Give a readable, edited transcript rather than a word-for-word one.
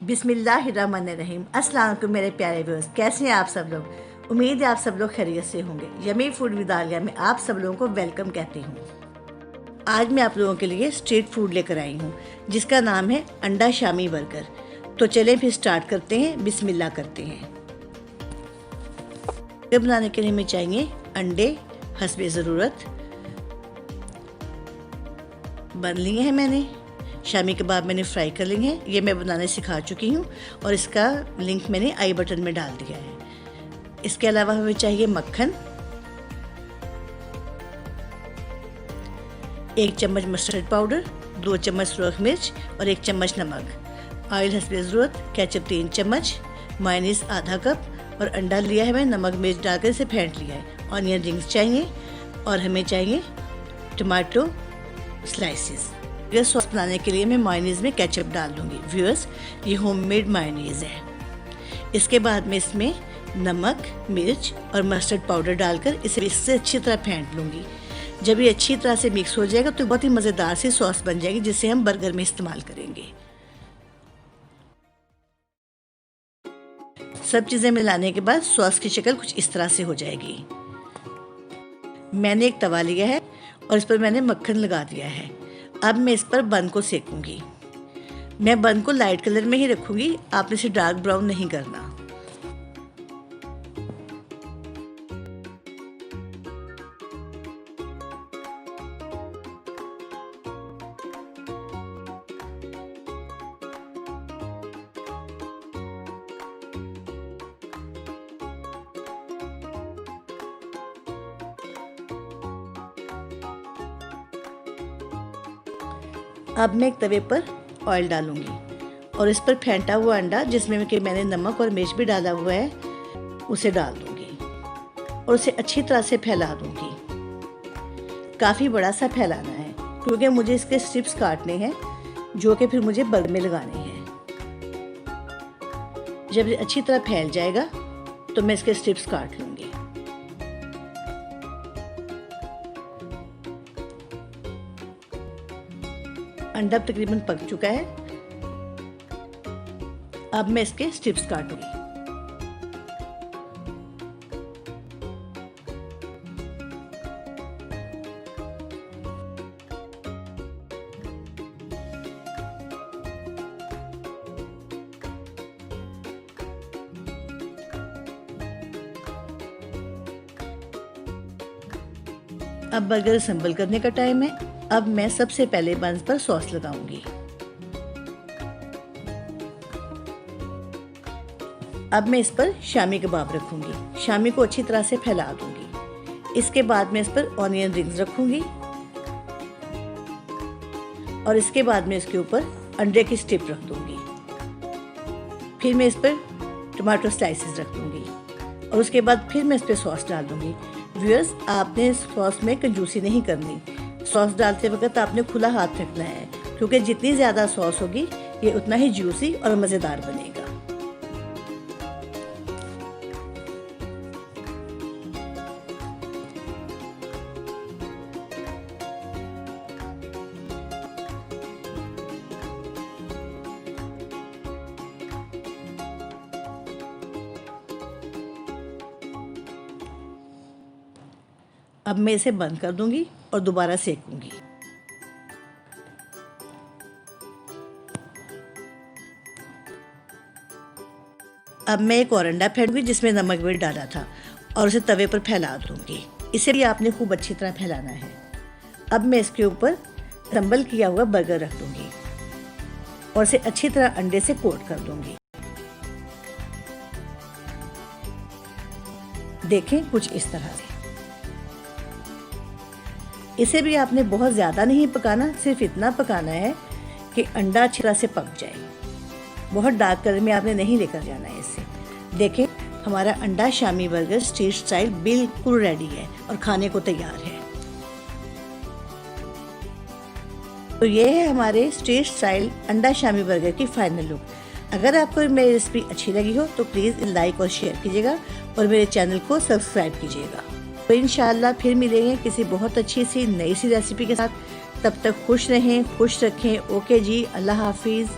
बिस्मिल्लाहिर्रहमानिर्रहीम। अस्सलाम वालेकुम मेरे प्यारे व्यूअर्स, कैसे हैं आप सब लोग। उम्मीद है आप सब लोग खैरियत से होंगे। यमी फूड विद आलिया में आप सब लोगों को वेलकम कहती हूँ। आज मैं आप लोगों के लिए स्ट्रीट फूड लेकर आई हूँ जिसका नाम है अंडा शामी बर्गर। तो चलें फिर स्टार्ट करते हैं, बिस्मिल्लाह करते हैं। ये बनाने के लिए हमें चाहिए अंडे हस्बे ज़रूरत। बन लिए हैं मैंने। शामी कबाब मैंने फ्राई कर लिए हैं, ये मैं बनाने सिखा चुकी हूँ और इसका लिंक मैंने आई बटन में डाल दिया है। इसके अलावा हमें चाहिए मक्खन, 1 चम्मच मस्टर्ड पाउडर, 2 चम्मच सुरख मिर्च और 1 चम्मच नमक। ऑयल हस्बे ज़रूरत, केचप 3 चम्मच, मायोनीज आधा कप और अंडा लिया है मैं, नमक मिर्च डालकर इसे फेंट लिया है। ऑनियन रिंग्स चाहिए और हमें चाहिए टमाटो स्लाइसेस। ये सॉस बनाने के लिए मैं मायोनीज़ में केचप डाल दूँगी। व्यूअर्स, ये होममेड मायोनीज़ है। इसके बाद मैं इसमें नमक मिर्च और मस्टर्ड पाउडर डालकर इसे इससे अच्छी तरह फेंट लूँगी। जब ये अच्छी तरह से मिक्स हो जाएगा तो बहुत ही मज़ेदार सी सॉस बन जाएगी जिसे हम बर्गर में इस्तेमाल करेंगे। सब चीज़ें मिलाने के बाद सॉस की शक्ल कुछ इस तरह से हो जाएगी। मैंने एक तवा लिया है और इस पर मैंने मक्खन लगा दिया है। अब मैं इस पर बन को सेकूंगी। मैं बन को लाइट कलर में ही रखूंगी, आपने इसे डार्क ब्राउन नहीं करना। अब मैं एक तवे पर ऑयल डालूंगी और इस पर फेंटा हुआ अंडा जिसमें कि मैंने नमक और मिर्च भी डाला हुआ है उसे डाल दूंगी और उसे अच्छी तरह से फैला दूंगी। काफ़ी बड़ा सा फैलाना है क्योंकि मुझे इसके स्ट्रिप्स काटने हैं जो कि फिर मुझे बर्गर में लगाने हैं। जब ये अच्छी तरह फैल जाएगा तो मैं इसके स्ट्रिप्स काट लूँगी। अंडा तकरीबन पक चुका है। अब मैं इसके स्ट्रिप्स काटूंगी। अब बर्गर असेंबल करने का टाइम है। अब मैं सबसे पहले बंस पर सॉस लगाऊंगी। अब मैं इस पर शामी कबाब रखूंगी। शामी को अच्छी तरह से फैला दूंगी। इसके बाद मैं इस पर ऑनियन रिंग्स रखूंगी और इसके बाद मैं इसके ऊपर अंडे की स्ट्रिप रख दूंगी। फिर मैं इस पर टमाटो स्लाइसेस रख दूंगी और उसके बाद फिर मैं इस पर सॉस डाल दूंगी। व्यूअर्स, आपने इस सॉस में कंजूसी नहीं करनी। सॉस डालते वक्त आपने खुला हाथ रखना है क्योंकि जितनी ज़्यादा सॉस होगी ये उतना ही जूसी और मज़ेदार बनेगा। अब मैं इसे बंद कर दूंगी और दोबारा सेकूंगी। अब मैं एक और अंडा फेंटूंगी जिसमें नमक मिर्च डाला था और उसे तवे पर फैला दूंगी। इसे भी आपने खूब अच्छी तरह फैलाना है। अब मैं इसके ऊपर असेंबल किया हुआ बर्गर रख दूंगी और इसे अच्छी तरह अंडे से कोट कर दूंगी। देखें कुछ इस तरह से। इसे भी आपने बहुत ज़्यादा नहीं पकाना, सिर्फ इतना पकाना है कि अंडा अच्छी तरह से पक जाए। बहुत डार्क कलर में आपने नहीं लेकर जाना है इसे। देखें, हमारा अंडा शामी बर्गर स्ट्रीट स्टाइल बिल्कुल रेडी है और खाने को तैयार है। तो ये है हमारे स्ट्रीट स्टाइल अंडा शामी बर्गर की फाइनल लुक। अगर आपको मेरी रेसिपी अच्छी लगी हो तो प्लीज़ लाइक और शेयर कीजिएगा और मेरे चैनल को सब्सक्राइब कीजिएगा। तो इंशाल्लाह फिर मिलेंगे किसी बहुत अच्छी सी नई सी रेसिपी के साथ। तब तक खुश रहें, खुश रखें। ओके जी, अल्लाह हाफिज़।